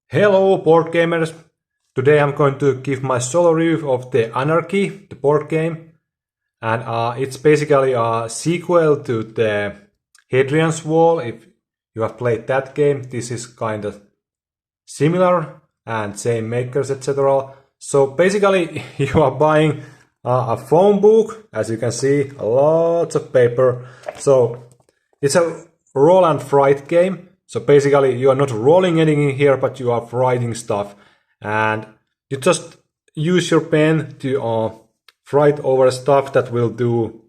Hello board gamers! Today I'm going to give my solo review of the Anarchy, the board game, and it's basically a sequel to the Hadrian's Wall. If you have played that game, this is kind of similar and same makers, etc. So basically you are buying a phone book, as you can see, lots of paper. So it's a roll and write game. So basically you are not rolling anything here, but you are writing stuff. And you just use your pen to write over stuff that will do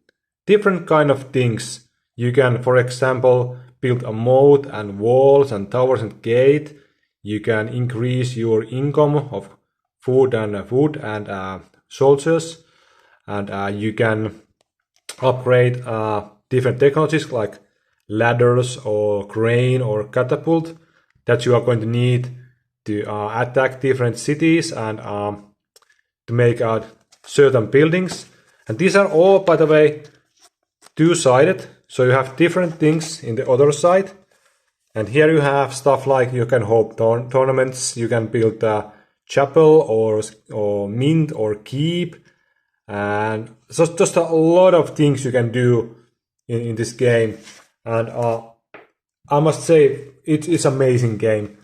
different kind of things. You can, for example, build a moat and walls and towers and gate. You can increase your income of food and wood and soldiers. And you can upgrade different technologies like ladders or crane or catapult that you are going to need to attack different cities and to make certain buildings. And these are all, by the way, two-sided. So you have different things in the other side. And here you have stuff like you can hold tournaments, you can build a chapel or mint or keep. And so just a lot of things you can do in this game. And I must say, it is an amazing game.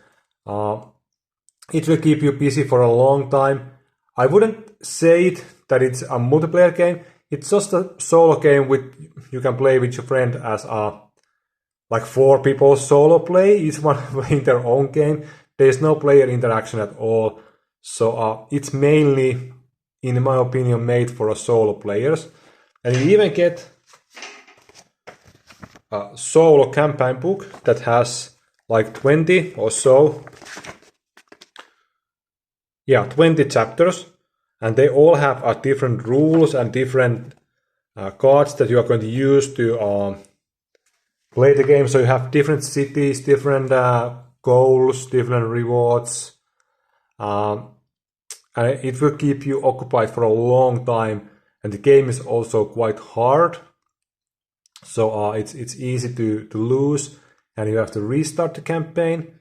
It will keep you busy for a long time. I wouldn't say that it's a multiplayer game. It's just a solo game you can play with your friend as like 4 people solo play. Each one playing their own game. There's no player interaction at all. So it's mainly, in my opinion, made for a solo players. And you even get a solo campaign book that has like 20 or so. Yeah, 20 chapters. And they all have different rules and different cards that you are going to use to play the game. So you have different cities, different goals, different rewards. And it will keep you occupied for a long time. And the game is also quite hard. So it's easy to lose, and you have to restart the campaign.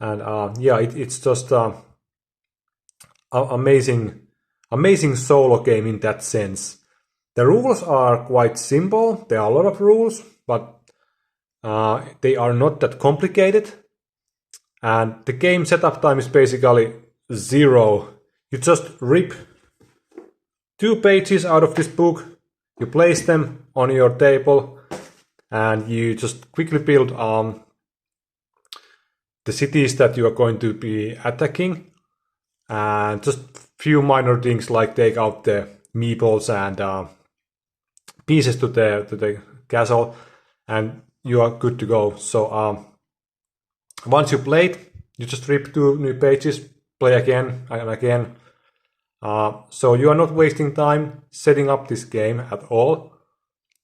And yeah, it's just amazing solo game in that sense. The rules are quite simple. There are a lot of rules, but they are not that complicated. And the game setup time is basically 0. You just rip 2 pages out of this book, you place them on your table, and you just quickly build the cities that you are going to be attacking, and just few minor things like take out the meeples and pieces to the castle, and you are good to go. So once you played, you just rip 2 new pages, play again and again. So you are not wasting time setting up this game at all,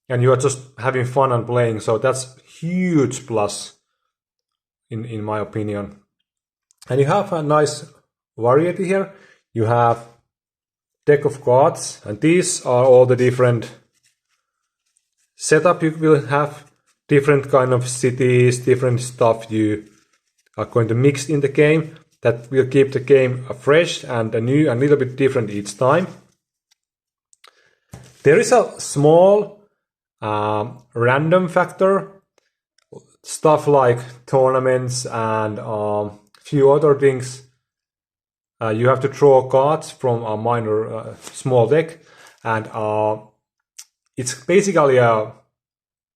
and you are just having fun and playing. So that's huge plus in my opinion. And you have a nice variety here. You have deck of cards, and these are all the different setup. You will have different kind of cities, different stuff you are going to mix in the game. That will keep the game fresh and new and a little bit different each time. There is a small random factor, stuff like tournaments and few other things. You have to draw cards from a minor small deck, and it's basically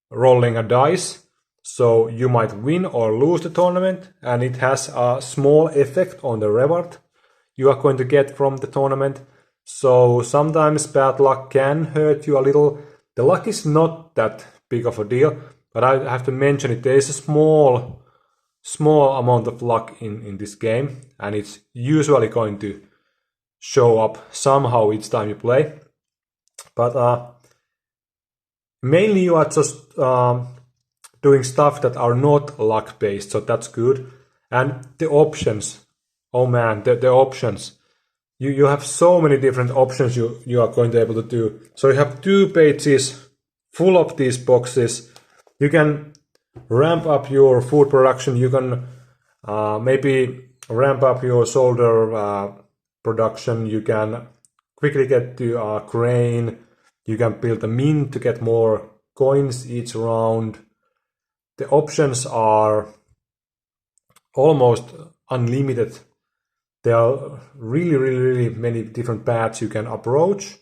rolling a dice. So you might win or lose the tournament, and it has a small effect on the reward you are going to get from the tournament. So sometimes bad luck can hurt you a little. The luck is not that big of a deal, but I have to mention it. There is a small amount of luck in this game, and it's usually going to show up somehow each time you play. But mainly you are just doing stuff that are not luck based, so that's good. And the options, oh man, the options. You have so many different options you are going to be able to do. So you have 2 pages full of these boxes. You can ramp up your food production. You can maybe ramp up your soldier production. You can quickly get to a crane. You can build a mint to get more coins each round. The options are almost unlimited. There are really many different paths you can approach.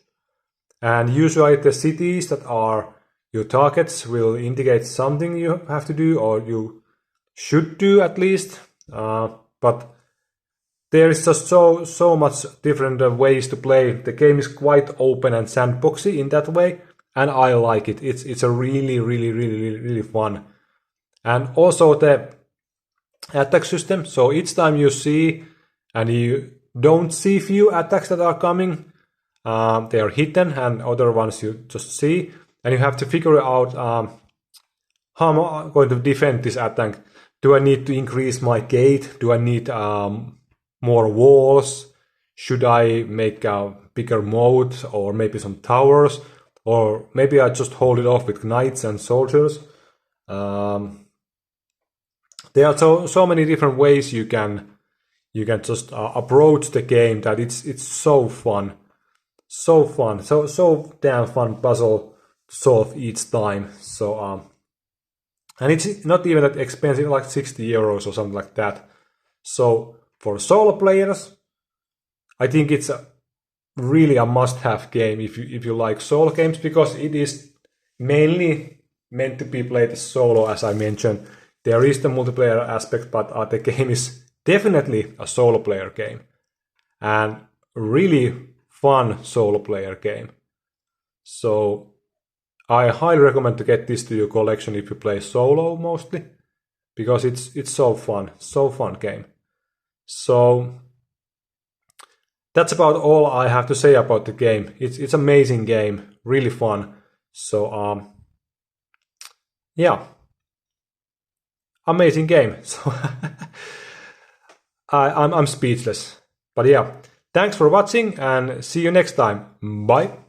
And usually the cities that are your targets will indicate something you have to do, or you should do at least. But there is just so much different ways to play. The game is quite open and sandboxy in that way, and I like it. It's a really fun. And also the attack system. So each time you see and you don't see few attacks that are coming, they are hidden, and other ones you just see, and you have to figure out how am I going to defend this attack. Do I need to increase my gate? Do I need more walls? Should I make a bigger moat, or maybe some towers, or maybe I just hold it off with knights and soldiers? There are so many different ways you can just approach the game that it's so fun, so damn fun puzzle to solve each time. So and it's not even that expensive, like 60 euros or something like that. So for solo players, I think it's really a must-have game if you like solo games, because it is mainly meant to be played as solo, as I mentioned. There is the multiplayer aspect, but the game is definitely a solo player game, and really fun solo player game. So I highly recommend to get this to your collection if you play solo mostly, because it's so fun game. So that's about all I have to say about the game. It's amazing game, really fun. So yeah, amazing game. So I'm speechless. But yeah, thanks for watching and see you next time. Bye.